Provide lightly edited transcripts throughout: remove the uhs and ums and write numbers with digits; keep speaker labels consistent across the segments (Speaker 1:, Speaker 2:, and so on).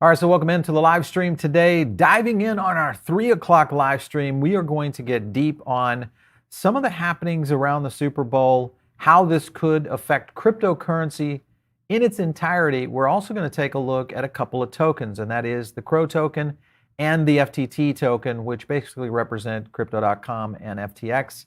Speaker 1: All right, so welcome into the live stream today. Diving in on our 3 o'clock live stream, we are going to get deep on some of the happenings around the Super Bowl, how this could affect cryptocurrency in its entirety. We're also going to take a look at a couple of tokens, and that is the CRO token and the FTT token, which basically represent Crypto.com and FTX.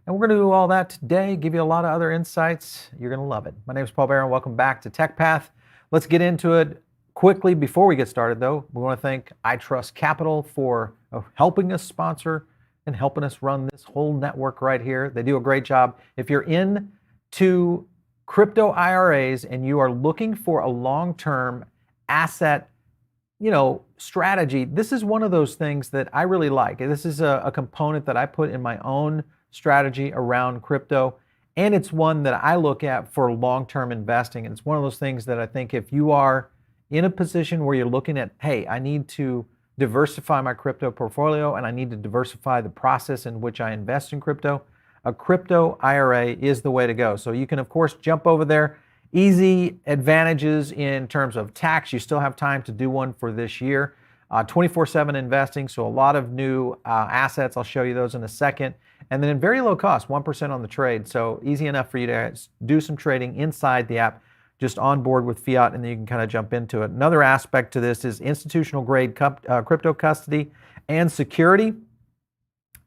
Speaker 1: And we're going to do all that today, give you a lot of other insights. You're going to love it. My name is Paul Barron. Welcome back to Tech Path. Let's get into it. Quickly, before we get started though, we want to thank I Trust Capital for helping us sponsor and helping us run this whole network right here. They do a great job. If you're into crypto IRAs and you are looking for a long-term asset, strategy, this is one of those things that I really like. This is a component that I put in my own strategy around crypto, and it's one that I look at for long-term investing. And it's one of those things that I think if you are in a position where you're looking at, hey, I need to diversify my crypto portfolio and I need to diversify the process in which I invest in crypto, a crypto IRA is the way to go. So you can, of course, jump over there. Easy advantages in terms of tax. You still have time to do one for this year. 24/7 investing, so a lot of new assets. I'll show you those in a second. And then very low cost, 1% on the trade. So easy enough for you to do some trading inside the app, just on board with fiat, and then you can kind of jump into it. Another aspect to this is institutional grade crypto custody and security.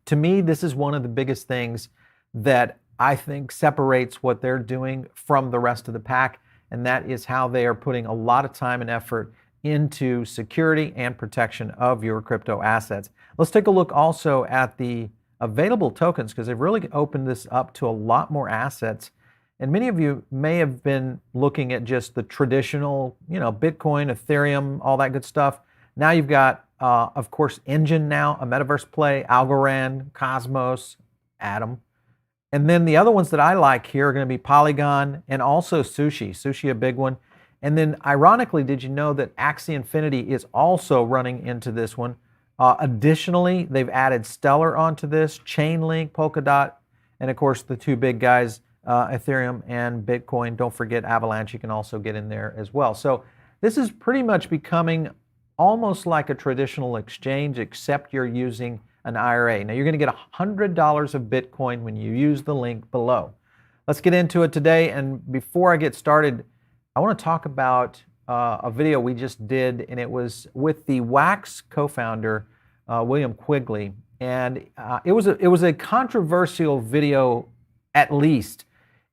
Speaker 1: To me, this is one of the biggest things that I think separates what they're doing from the rest of the pack, and that is how they are putting a lot of time and effort into security and protection of your crypto assets. Let's take a look also at the available tokens, because they've really opened this up to a lot more assets. And many of you may have been looking at just the traditional, Bitcoin, Ethereum, all that good stuff. Now you've got, of course, Engine now, a Metaverse play, Algorand, Cosmos, Atom. And then the other ones that I like here are going to be Polygon and also Sushi. Sushi, a big one. And then ironically, did you know that Axie Infinity is also running into this one? Additionally, they've added Stellar onto this, Chainlink, Polkadot, and of course the two big guys, Ethereum and Bitcoin. Don't forget Avalanche, you can also get in there as well. So this is pretty much becoming almost like a traditional exchange, except you're using an IRA. Now you're going to get $100 of Bitcoin when you use the link below. Let's get into it today. And before I get started, I want to talk about a video we just did, and it was with the Wax co-founder, William Quigley. And it was a controversial video, at least.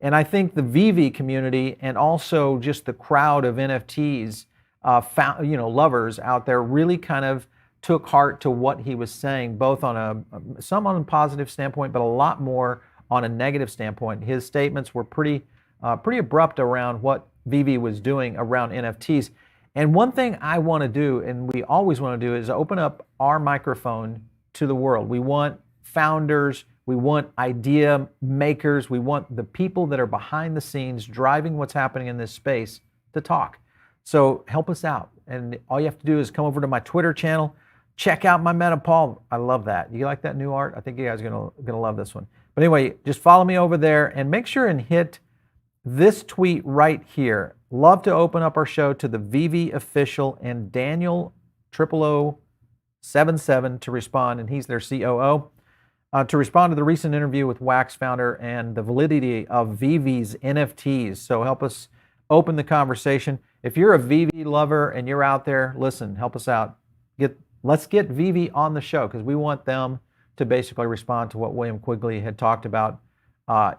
Speaker 1: And I think the VeVe community and also just the crowd of NFTs, lovers out there really kind of took heart to what he was saying, both on some on a positive standpoint, but a lot more on a negative standpoint. His statements were pretty abrupt around what VeVe was doing around NFTs. And one thing I want to do, and we always want to do, is open up our microphone to the world. We want founders, we want idea makers, we want the people that are behind the scenes driving what's happening in this space to talk. So help us out. And all you have to do is come over to my Twitter channel, check out my Meta Paul. I love that. You like that new art? I think you guys are gonna love this one. But anyway, just follow me over there and make sure and hit this tweet right here. Love to open up our show to the VeVe official and Daniel 0077 to respond, and he's their COO. To respond to the recent interview with Wax founder and the validity of VeVe's NFTs. So help us open the conversation. If you're a VeVe lover and you're out there, listen, help us out. Let's get VeVe on the show, because we want them to basically respond to what William Quigley had talked about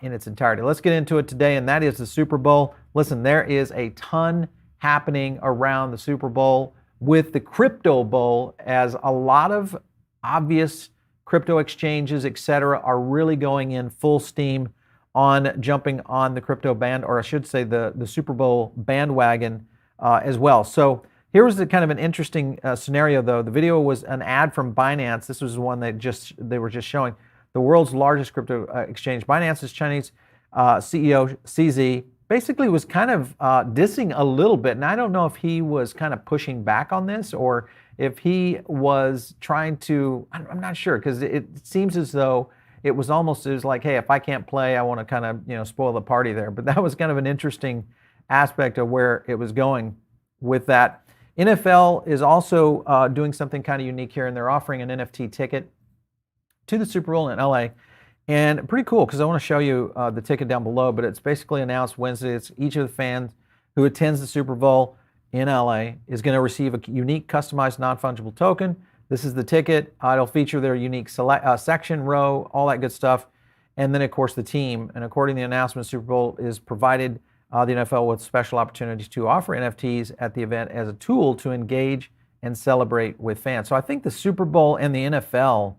Speaker 1: in its entirety. Let's get into it today, and that is the Super Bowl. Listen, there is a ton happening around the Super Bowl with the Crypto Bowl, as a lot of obvious crypto exchanges, etc., are really going in full steam on jumping on the crypto band, or I should say the Super Bowl bandwagon as well. So here was kind of an interesting scenario, though. The video was an ad from Binance. This was one they were just showing. The world's largest crypto exchange. Binance's Chinese CEO, CZ, basically was kind of dissing a little bit. And I don't know if he was kind of pushing back on this or if he was trying to, I'm not sure, because it seems as though it was like, hey, if I can't play, I want to kind of, spoil the party there. But that was kind of an interesting aspect of where it was going with that. NFL is also doing something kind of unique here, and they're offering an NFT ticket to the Super Bowl in LA. And pretty cool, because I want to show you the ticket down below, but it's basically announced Wednesday. It's each of the fans who attends the Super Bowl in LA is going to receive a unique customized non-fungible token. This is the ticket. It'll feature their unique section, row, all that good stuff. And then, of course, the team. And according to the announcement, Super Bowl is provided the NFL with special opportunities to offer NFTs at the event as a tool to engage and celebrate with fans. So I think the Super Bowl and the NFL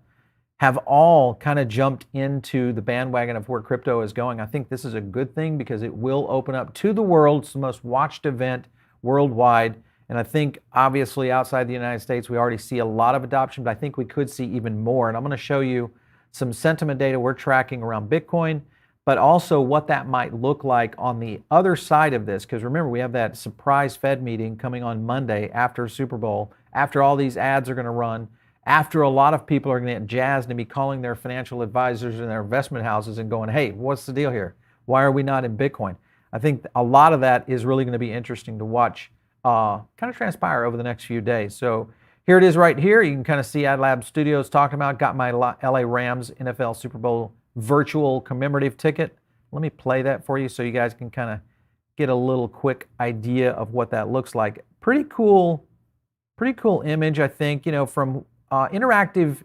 Speaker 1: have all kind of jumped into the bandwagon of where crypto is going. I think this is a good thing because it will open up to the world. It's the most watched event worldwide. And I think obviously outside the United States, we already see a lot of adoption, but I think we could see even more. And I'm going to show you some sentiment data we're tracking around Bitcoin, but also what that might look like on the other side of this. Because remember, we have that surprise Fed meeting coming on Monday after Super Bowl, after all these ads are going to run, after a lot of people are going to get jazzed and be calling their financial advisors and their investment houses and going, hey, what's the deal here? Why are we not in Bitcoin? I think a lot of that is really going to be interesting to watch kind of transpire over the next few days. So here it is right here. You can kind of see AdLab Studios talking about, got my LA Rams NFL Super Bowl virtual commemorative ticket. Let me play that for you so you guys can kind of get a little quick idea of what that looks like. Pretty cool image, I think, you know, from interactive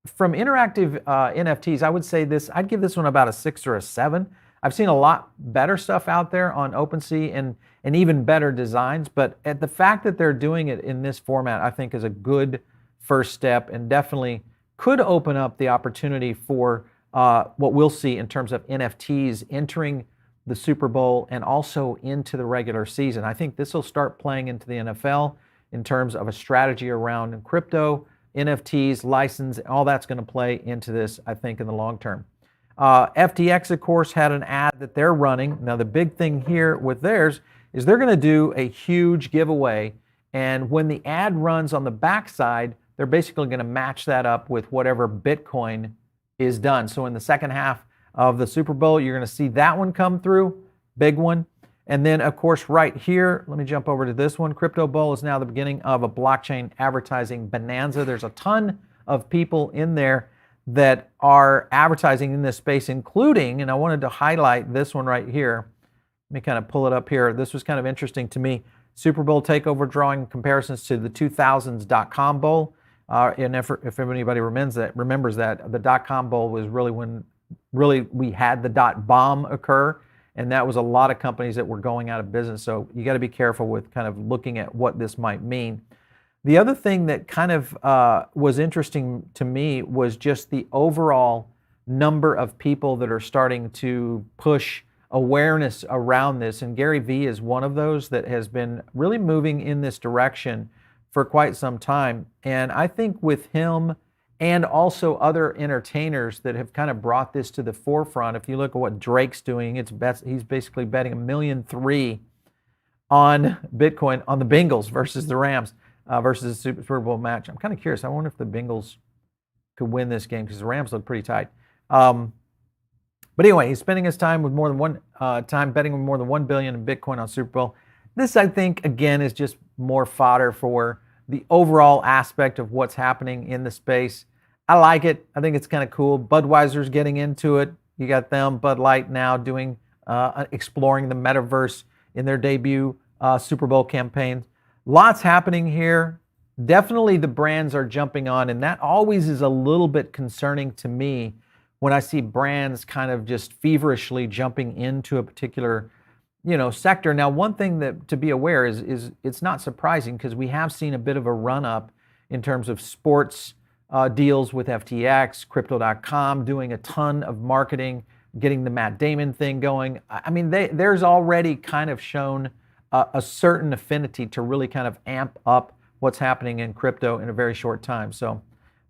Speaker 1: NFTs. I would say this, I'd give this one about a 6 or a 7. I've seen a lot better stuff out there on OpenSea and even better designs, but at the fact that they're doing it in this format, I think is a good first step and definitely could open up the opportunity for what we'll see in terms of NFTs entering the Super Bowl and also into the regular season. I think this will start playing into the NFL in terms of a strategy around crypto, NFTs, license, all that's going to play into this, I think, in the long term. FTX, of course, had an ad that they're running. Now, the big thing here with theirs is they're going to do a huge giveaway. And when the ad runs on the backside, they're basically going to match that up with whatever Bitcoin is done. So in the second half of the Super Bowl, you're going to see that one come through, big one. And then, of course, right here, let me jump over to this one. Crypto Bowl is now the beginning of a blockchain advertising bonanza. There's a ton of people in there that are advertising in this space, including, and I wanted to highlight this one right here. Let me kind of pull it up here. This was kind of interesting to me. Super Bowl takeover drawing comparisons to the 2000s .com Bowl. And if anybody remembers that, the .com Bowl was really when we had the .bomb occur. And that was a lot of companies that were going out of business. So you got to be careful with kind of looking at what this might mean. The other thing that kind of was interesting to me was just the overall number of people that are starting to push awareness around this. And Gary Vee is one of those that has been really moving in this direction for quite some time. And I think with him and also other entertainers that have kind of brought this to the forefront. If you look at what Drake's doing, he's basically betting $1.3 million on Bitcoin on the Bengals versus the Rams versus the Super Bowl match. I'm kind of curious. I wonder if the Bengals could win this game because the Rams look pretty tight. But anyway, he's spending his time with more than betting with more than $1 billion in Bitcoin on Super Bowl. This, I think, again, is just more fodder for the overall aspect of what's happening in the space. I like it. I think it's kind of cool. Budweiser's getting into it. You got them, Bud Light now doing, exploring the Metaverse in their debut Super Bowl campaign. Lots happening here. Definitely the brands are jumping on, and that always is a little bit concerning to me when I see brands kind of just feverishly jumping into a particular sector. Now, one thing that to be aware is it's not surprising because we have seen a bit of a run up in terms of sports deals with FTX, Crypto.com doing a ton of marketing, getting the Matt Damon thing going. I mean, there's already kind of shown a certain affinity to really kind of amp up what's happening in crypto in a very short time. So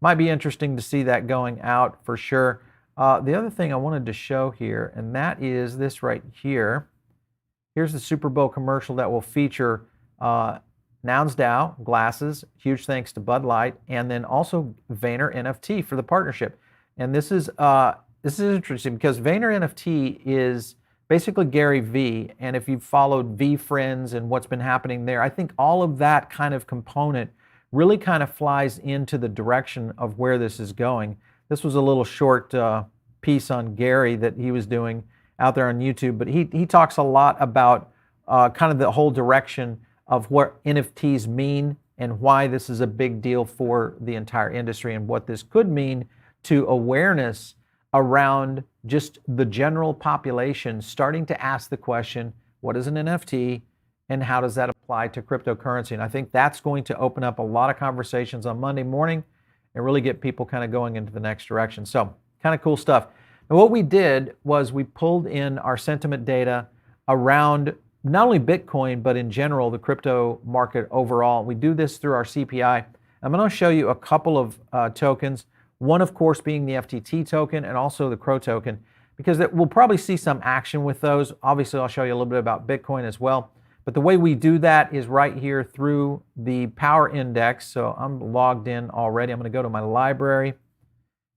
Speaker 1: might be interesting to see that going out for sure. The other thing I wanted to show here, and that is this right here. Here's the Super Bowl commercial that will feature Nouns DAO, glasses, huge thanks to Bud Light, and then also VeVe NFT for the partnership. And this is interesting because VeVe NFT is basically Gary V. And if you've followed V Friends and what's been happening there, I think all of that kind of component really kind of flies into the direction of where this is going. This was a little short piece on Gary that he was doing out there on YouTube, but he talks a lot about kind of the whole direction of what NFTs mean and why this is a big deal for the entire industry and what this could mean to awareness around just the general population starting to ask the question, what is an NFT and how does that apply to cryptocurrency? And I think that's going to open up a lot of conversations on Monday morning and really get people kind of going into the next direction. So kind of cool stuff. And what we did was we pulled in our sentiment data around not only Bitcoin, but in general, the crypto market overall. We do this through our CPI. I'm going to show you a couple of tokens. One, of course, being the FTT token and also the CRO token, because we'll probably see some action with those. Obviously, I'll show you a little bit about Bitcoin as well. But the way we do that is right here through the power index. So I'm logged in already. I'm going to go to my library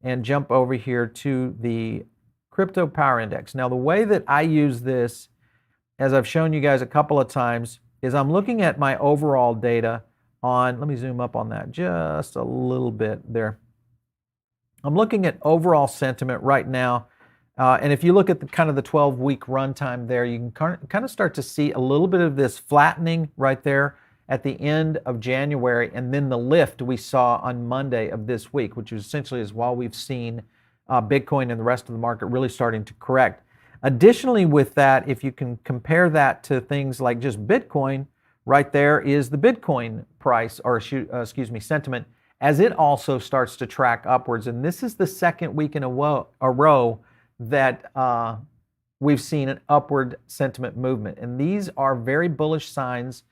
Speaker 1: and jump over here to the crypto power index. Now, the way that I use this, as I've shown you guys a couple of times, is I'm looking at my overall data on, let me zoom up on that just a little bit there. I'm looking at overall sentiment right now. And if you look at the kind of the 12-week runtime there, you can kind of start to see a little bit of this flattening right there at the end of January, and then the lift we saw on Monday of this week, which essentially is while we've seen Bitcoin and the rest of the market really starting to correct. Additionally, with that, if you can compare that to things like just Bitcoin, right there is the Bitcoin price, or excuse me, sentiment, as it also starts to track upwards. And this is the second week in a row that we've seen an upward sentiment movement. And these are very bullish signs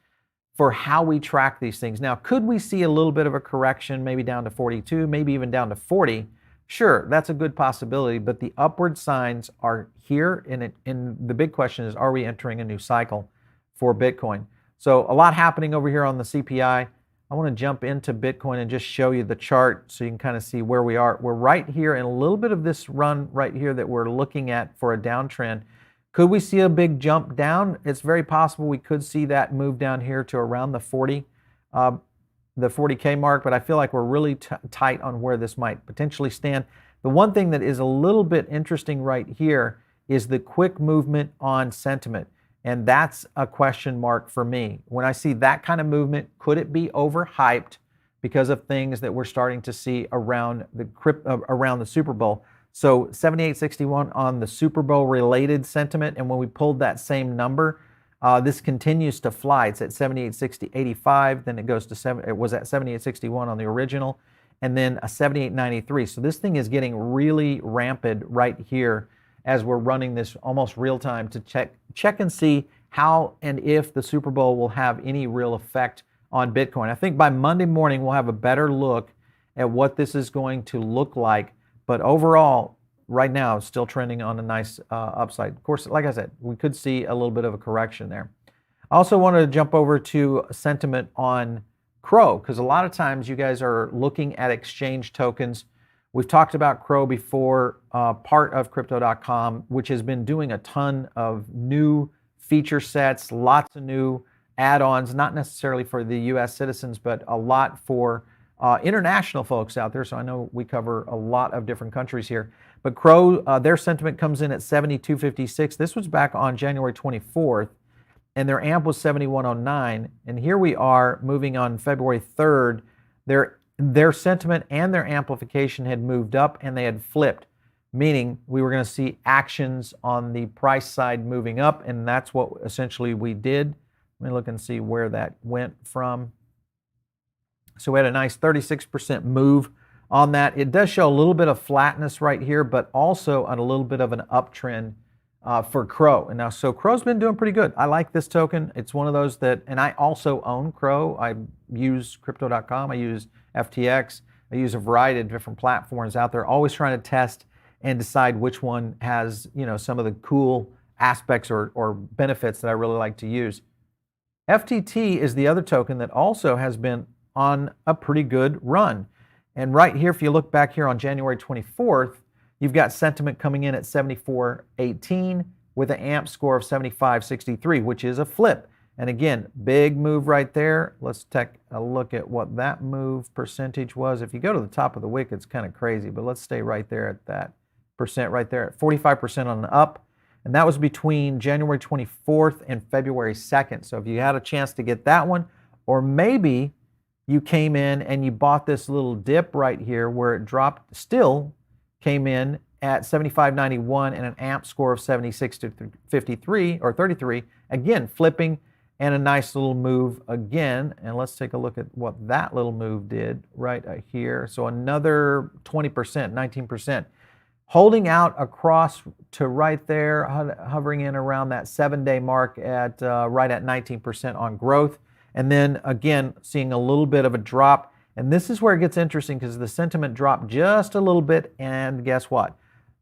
Speaker 1: for how we track these things. Now, could we see a little bit of a correction, maybe down to 42, maybe even down to 40? Sure, that's a good possibility, but the upward signs are here, and the big question is, are we entering a new cycle for Bitcoin? So a lot happening over here on the CPI. I want to jump into Bitcoin and just show you the chart so you can kind of see where we are. We're right here in a little bit of this run right here that we're looking at for a downtrend. Could we see a big jump down? It's very possible we could see that move down here to around the 40K mark, but I feel like we're really tight on where this might potentially stand. The one thing that is a little bit interesting right here is the quick movement on sentiment, and that's a question mark for me. When I see that kind of movement, could it be overhyped because of things that we're starting to see around the Super Bowl? So 78.61 on the Super Bowl related sentiment, and when we pulled that same number, this continues to fly. It's at 78.85, then it goes to it was at 78.61 on the original, and then a 78.93. So this thing is getting really rampant right here as we're running this almost real time to check and see how and if the Super Bowl will have any real effect on Bitcoin. I think by Monday morning we'll have a better look at what this is going to look like. But overall, right now, it's still trending on a nice upside. Of course, like I said, we could see a little bit of a correction there. I also wanted to jump over to sentiment on CRO, because a lot of times you guys are looking at exchange tokens. We've talked about CRO before, part of Crypto.com, which has been doing a ton of new feature sets, lots of new add-ons, not necessarily for the U.S. citizens, but a lot for international folks out there. So I know we cover a lot of different countries here. But CRO, their sentiment comes in at 72.56. This was back on January 24th, and their AMP was 71.09. And here we are moving on February 3rd. Their sentiment and their amplification had moved up, and they had flipped, meaning we were going to see actions on the price side moving up, and that's what essentially we did. Let me look and see where that went from. So we had a nice 36% move on that. It does show a little bit of flatness right here, but also on a little bit of an uptrend for CRO. And now, so CRO's been doing pretty good. I like this token. It's one of those that, and I also own CRO. I use Crypto.com. I use FTX. I use a variety of different platforms out there, always trying to test and decide which one has, some of the cool aspects or benefits that I really like to use. FTT is the other token that also has been on a pretty good run. And right here, if you look back here on January 24th, you've got sentiment coming in at 74.18, with an AMP score of 75.63, which is a flip. And again, big move right there. Let's take a look at what that move percentage was. If you go to the top of the wick, it's kind of crazy, but let's stay right there at that percent right there at 45% on the up. And that was between January 24th and February 2nd. So if you had a chance to get that one, or maybe you came in and you bought this little dip right here where it dropped, still came in at 75.91 and an AMP score of 76 to 53 or 33, again, flipping and a nice little move again. And let's take a look at what that little move did right here. So another 20%, 19%. Holding out across to right there, hovering in around that 7-day mark at right at 19% on growth. And then again, seeing a little bit of a drop. And this is where it gets interesting because the sentiment dropped just a little bit. And guess what?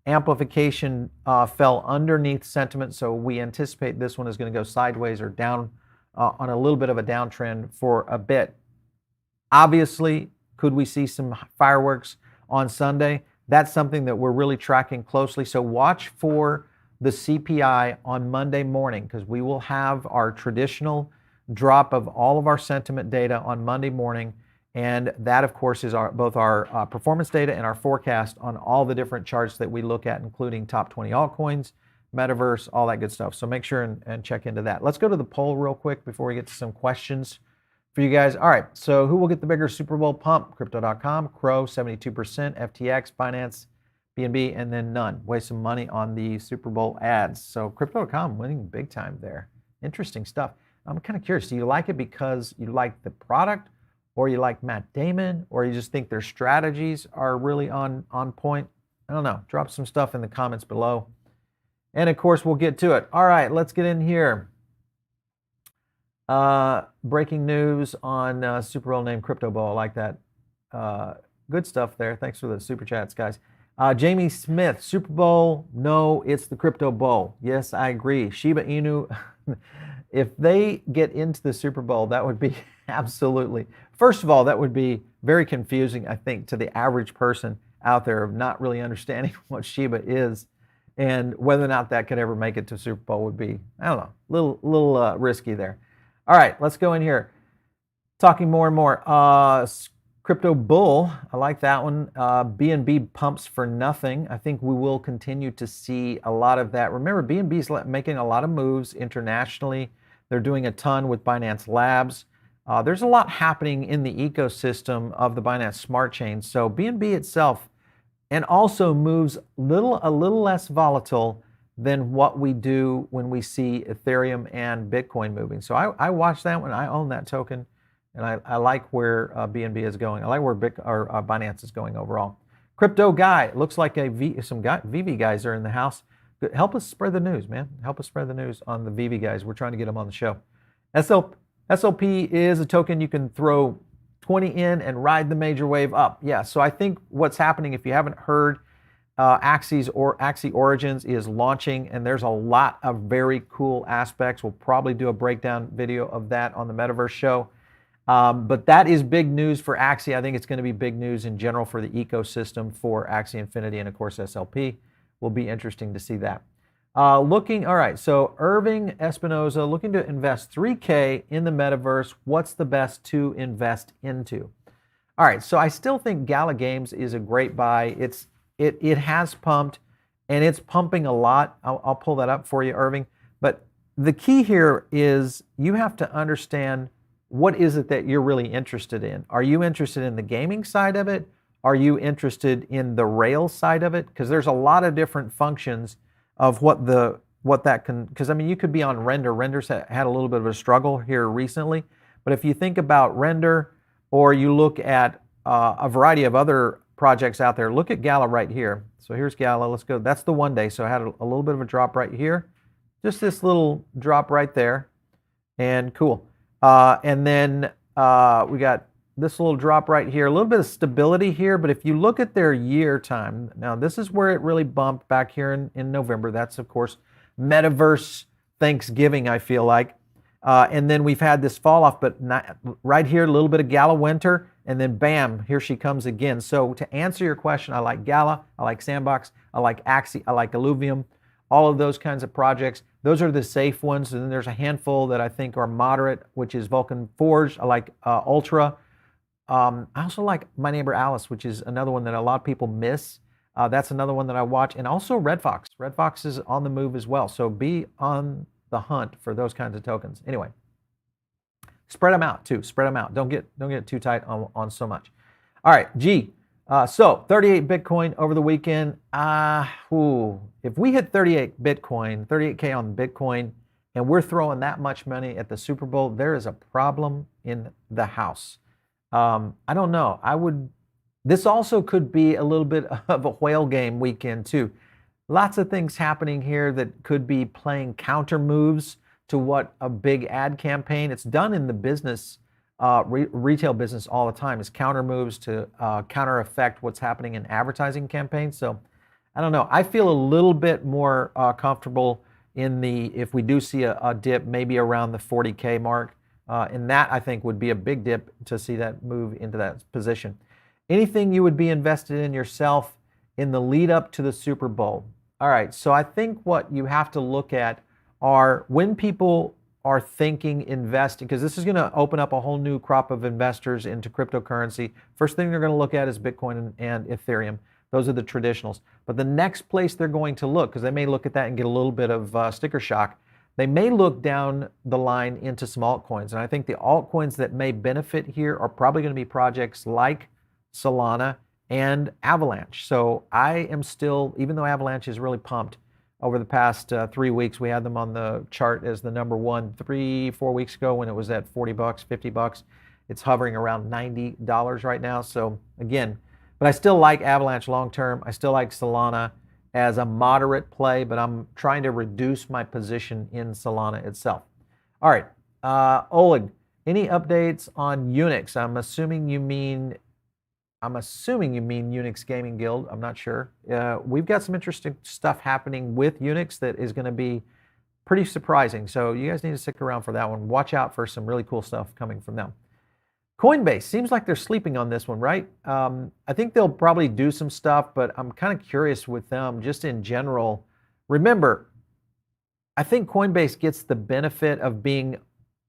Speaker 1: Amplification fell underneath sentiment. So we anticipate this one is going to go sideways or down on a little bit of a downtrend for a bit. Obviously, could we see some fireworks on Sunday? That's something that we're really tracking closely. So watch for the CPI on Monday morning because we will have our traditional drop of all of our sentiment data on Monday morning. And that, of course, is both our performance data and our forecast on all the different charts that we look at, including top 20 altcoins, Metaverse, all that good stuff. So make sure and check into that. Let's go to the poll real quick before we get to some questions for you guys. All right, so who will get the bigger Super Bowl pump? Crypto.com, CRO 72%, FTX, Binance, BNB, and then none. Waste some money on the Super Bowl ads. So Crypto.com winning big time there. Interesting stuff. I'm kind of curious, do you like it because you like the product, or you like Matt Damon, or you just think their strategies are really on point? I don't know. Drop some stuff in the comments below. And of course, we'll get to it. All right, let's get in here. Breaking news on Super Bowl named Crypto Bowl. I like that. Good stuff there. Thanks for the super chats, guys. Jamie Smith, Super Bowl. No, it's the Crypto Bowl. Yes, I agree. Shiba Inu. If they get into the Super Bowl, that would be absolutely. First of all, that would be very confusing, I think, to the average person out there of not really understanding what Shiba is. And whether or not that could ever make it to Super Bowl would be, I don't know, a little risky there. All right, let's go in here. Talking more and more. Crypto Bull, I like that one. BNB pumps for nothing. I think we will continue to see a lot of that. Remember, BNB is making a lot of moves internationally. They're doing a ton with Binance Labs. There's a lot happening in the ecosystem of the Binance Smart Chain. So BNB itself, and also moves a little less volatile than what we do when we see Ethereum and Bitcoin moving. So I watch that one. I own that token, and I like where BNB is going. I like where Binance is going overall. Crypto Guy, looks like some VeVe guys are in the house. Help us spread the news, man. Help us spread the news on the VeVe guys. We're trying to get them on the show. SLP is a token you can throw 20 in and ride the major wave up. Yeah, so I think what's happening, if you haven't heard, Axie Origins is launching, and there's a lot of very cool aspects. We'll probably do a breakdown video of that on the Metaverse show. But that is big news for Axie. I think it's going to be big news in general for the ecosystem for Axie Infinity, and of course SLP. Will be interesting to see that. All right, so Irving Espinoza looking to invest $3K in the Metaverse. What's the best to invest into? All right, so I still think Gala Games is a great buy. It has pumped, and it's pumping a lot. I'll pull that up for you, Irving. But the key here is you have to understand what is it that you're really interested in. Are you interested in the gaming side of it? Are you interested in the Rails side of it? Because there's a lot of different functions of what that can, because I mean, you could be on Render. Render's had a little bit of a struggle here recently, but if you think about Render, or you look at a variety of other projects out there, look at Gala right here. So here's Gala, let's go. That's the 1 day. So I had a little bit of a drop right here. Just this little drop right there, and cool. And then we got this little drop right here, a little bit of stability here, but if you look at their year time, now this is where it really bumped back here in November. That's, of course, Metaverse Thanksgiving, I feel like. And then we've had this fall off, but right here, a little bit of Gala winter, and then bam, here she comes again. So to answer your question, I like Gala, I like Sandbox, I like Axie, I like Illuvium. all of those kinds of projects. Those are the safe ones. And then there's a handful that I think are moderate, which is Vulcan Forge. I like Ultra. I also like My Neighbor Alice, which is another one that a lot of people miss. That's another one that I watch. And also Red Fox. Red Fox is on the move as well. So be on the hunt for those kinds of tokens. Anyway, spread them out too. Spread them out. Don't get too tight on so much. All right, G. So 38 Bitcoin over the weekend. If we hit 38 Bitcoin, 38K on Bitcoin, and we're throwing that much money at the Super Bowl, there is a problem in the house. I don't know. This also could be a little bit of a whale game weekend too. Lots of things happening here that could be playing counter moves to what a big ad campaign. It's done in the business, retail business all the time. Is counter moves to counter affect what's happening in advertising campaigns. So I don't know. I feel a little bit more comfortable if we do see a dip, maybe around the 40K mark. And that I think would be a big dip to see that move into that position. Anything you would be invested in yourself in the lead up to the Super Bowl? All right, so I think what you have to look at are when people are thinking investing, because this is going to open up a whole new crop of investors into cryptocurrency. First thing they're going to look at is Bitcoin and Ethereum. Those are the traditionals. But the next place they're going to look, because they may look at that and get a little bit of sticker shock, they may look down the line into some altcoins. And I think the altcoins that may benefit here are probably going to be projects like Solana and Avalanche. So I am still, even though Avalanche is really pumped over the past 3 weeks, we had them on the chart as the number one 3-4 weeks ago when it was at $40, $50. It's hovering around $90 right now. So again, but I still like Avalanche long term. I still like Solana as a moderate play, but I'm trying to reduce my position in Solana itself. All right, Oleg, any updates on Unix? I'm assuming you mean Unix Gaming Guild. I'm not sure. We've got some interesting stuff happening with Unix that is going to be pretty surprising. So you guys need to stick around for that one. Watch out for some really cool stuff coming from them. Coinbase, seems like they're sleeping on this one, right? I think they'll probably do some stuff, but I'm kind of curious with them just in general. Remember, I think Coinbase gets the benefit of being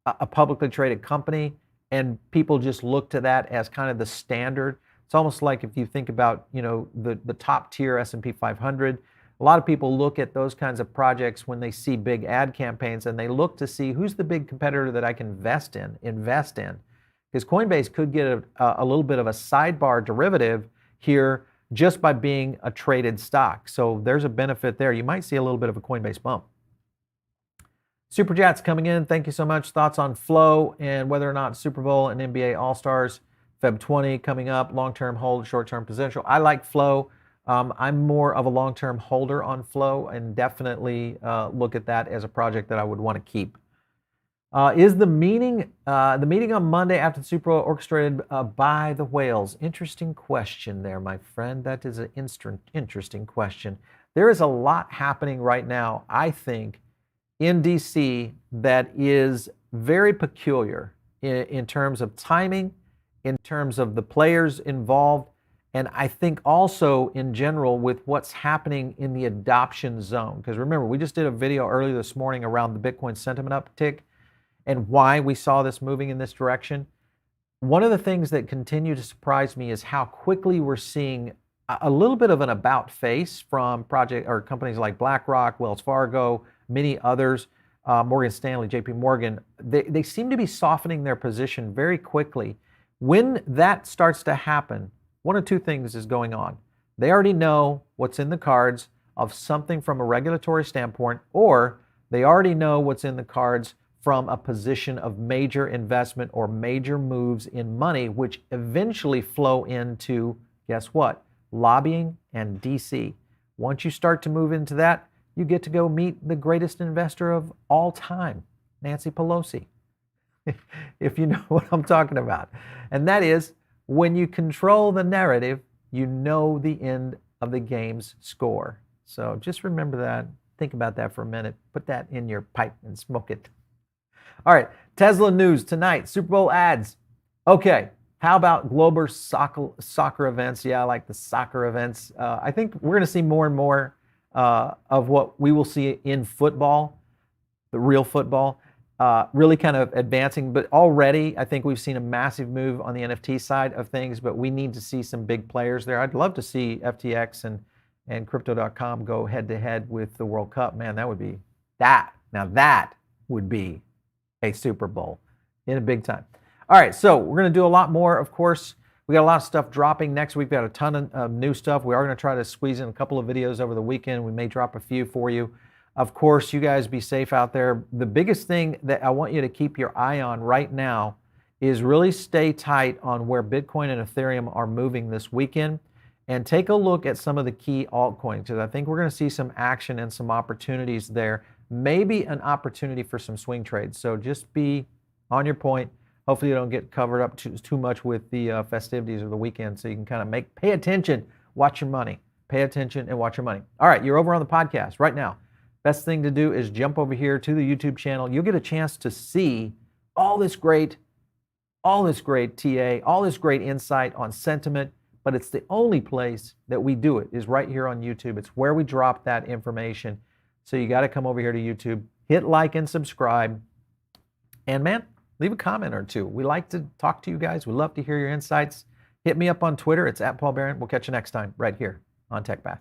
Speaker 1: a publicly traded company, and people just look to that as kind of the standard. It's almost like if you think about, the top tier S&P 500, a lot of people look at those kinds of projects when they see big ad campaigns, and they look to see who's the big competitor that I can invest in. Because Coinbase could get a little bit of a sidebar derivative here just by being a traded stock. So there's a benefit there. You might see a little bit of a Coinbase bump. Super Chats coming in. Thank you so much. Thoughts on Flow and whether or not Super Bowl and NBA All-Stars Feb 20 coming up, long-term hold, short-term potential. I like Flow. I'm more of a long-term holder on Flow and definitely look at that as a project that I would want to keep. Is the meeting on Monday after the Super Bowl orchestrated by the whales? Interesting question there, my friend. That is an interesting question. There is a lot happening right now, I think, in DC that is very peculiar in terms of timing, in terms of the players involved, and I think also in general with what's happening in the adoption zone. Because remember, we just did a video earlier this morning around the Bitcoin sentiment uptick and why we saw this moving in this direction. One of the things that continue to surprise me is how quickly we're seeing a little bit of an about face from project or companies like BlackRock, Wells Fargo, many others, Morgan Stanley, JP Morgan. They seem to be softening their position very quickly. When that starts to happen, one of two things is going on. They already know what's in the cards of something from a regulatory standpoint, or they already know what's in the cards from a position of major investment or major moves in money, which eventually flow into, guess what? Lobbying and DC. Once you start to move into that, you get to go meet the greatest investor of all time, Nancy Pelosi, if you know what I'm talking about. And that is, when you control the narrative, you know the end of the game's score. So just remember that. Think about that for a minute. Put that in your pipe and smoke it. All right, Tesla news tonight, Super Bowl ads. Okay, how about global soccer events? Yeah, I like the soccer events. I think we're going to see more and more of what we will see in football, the real football, really kind of advancing. But already, I think we've seen a massive move on the NFT side of things, but we need to see some big players there. I'd love to see FTX and Crypto.com go head-to-head with the World Cup. Man, that would be that. Now that would be a Super Bowl in a big time. All right, so we're going to do a lot more, of course. We got a lot of stuff dropping next week. We've got a ton of new stuff. We are going to try to squeeze in a couple of videos over the weekend. We may drop a few for you. Of course, you guys be safe out there. The biggest thing that I want you to keep your eye on right now is really stay tight on where Bitcoin and Ethereum are moving this weekend, and take a look at some of the key altcoins, because I think we're going to see some action and some opportunities there. Maybe an opportunity for some swing trades. So just be on your point. Hopefully you don't get covered up too much with the festivities of the weekend, so you can kind of pay attention, watch your money. Pay attention and watch your money. All right, you're over on the podcast right now. Best thing to do is jump over here to the YouTube channel. You'll get a chance to see all this great TA, all this great insight on sentiment, but it's the only place that we do it is right here on YouTube. It's where we drop that information. So you got to come over here to YouTube, hit like and subscribe, and man, leave a comment or two. We like to talk to you guys. We love to hear your insights. Hit me up on Twitter. It's @PaulBaron. We'll catch you next time right here on TechPath.